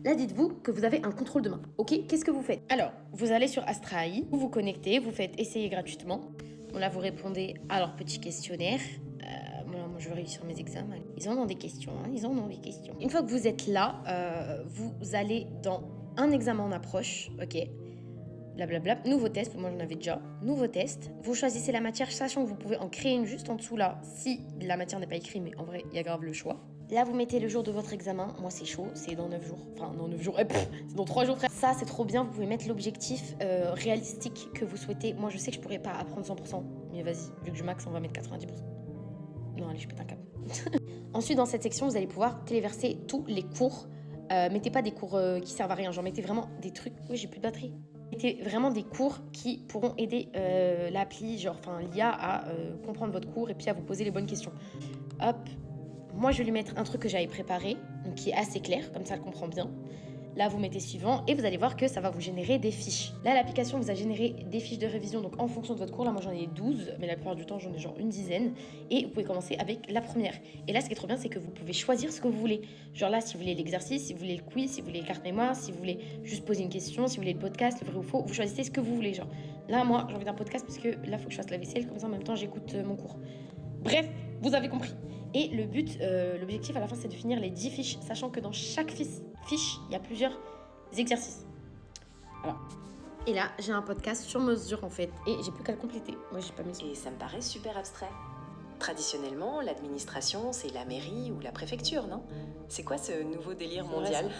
Là, dites-vous que vous avez un contrôle de main. Ok, qu'est-ce que vous faites? Alors, vous allez sur Astra AI, vous vous connectez, vous faites essayer gratuitement. Bon, là, vous répondez à leur petit questionnaire. Moi, je veux réussir mes examens. Ils en ont des questions, hein, ils en ont des questions. Une fois que vous êtes là, vous allez dans un examen en approche, ok? Blablabla, nouveau test, moi j'en avais déjà, nouveau test. Vous choisissez la matière, sachant que vous pouvez en créer une juste en dessous là, si la matière n'est pas écrite, mais en vrai, il y a grave le choix. Là, vous mettez le jour de votre examen. Moi, c'est chaud, c'est dans 9 jours. Enfin, dans 9 jours, c'est dans 3 jours, frère. Ça, c'est trop bien. Vous pouvez mettre l'objectif réalistique que vous souhaitez. Moi, je sais que je pourrais pas apprendre 100%, mais vas-y, vu que je max, on va mettre 90%. Non, allez, je pète un câble. Ensuite, dans cette section, vous allez pouvoir téléverser tous les cours. Mettez pas des cours qui servent à rien, genre mettez vraiment des trucs. Oui, j'ai plus de batterie. Mettez vraiment des cours qui pourront aider l'appli, genre l'IA à comprendre votre cours et puis à vous poser les bonnes questions. Hop, moi je vais lui mettre un truc que j'avais préparé, donc qui est assez clair, comme ça elle comprend bien. Là, vous mettez suivant et vous allez voir que ça va vous générer des fiches. Là, l'application vous a généré des fiches de révision, donc en fonction de votre cours. Là, moi j'en ai 12, mais la plupart du temps j'en ai genre une dizaine. Et vous pouvez commencer avec la première. Et là, ce qui est trop bien, c'est que vous pouvez choisir ce que vous voulez. Genre là, si vous voulez l'exercice, si vous voulez le quiz, si vous voulez les cartes mémoire, si vous voulez juste poser une question, si vous voulez le podcast, le vrai ou faux, vous choisissez ce que vous voulez. Genre là, moi j'ai envie d'un podcast parce que là, il faut que je fasse la vaisselle, comme ça en même temps j'écoute mon cours. Bref, vous avez compris. Et le but, l'objectif à la fin, c'est de finir les 10 fiches, sachant que dans chaque fiche, il y a plusieurs exercices. Voilà. Et là, j'ai un podcast sur mesure en fait, et j'ai plus qu'à le compléter. Moi, j'ai pas mis ça. Et ça me paraît super abstrait. Traditionnellement, l'administration, c'est la mairie ou la préfecture, non? C'est quoi ce nouveau délire mondial?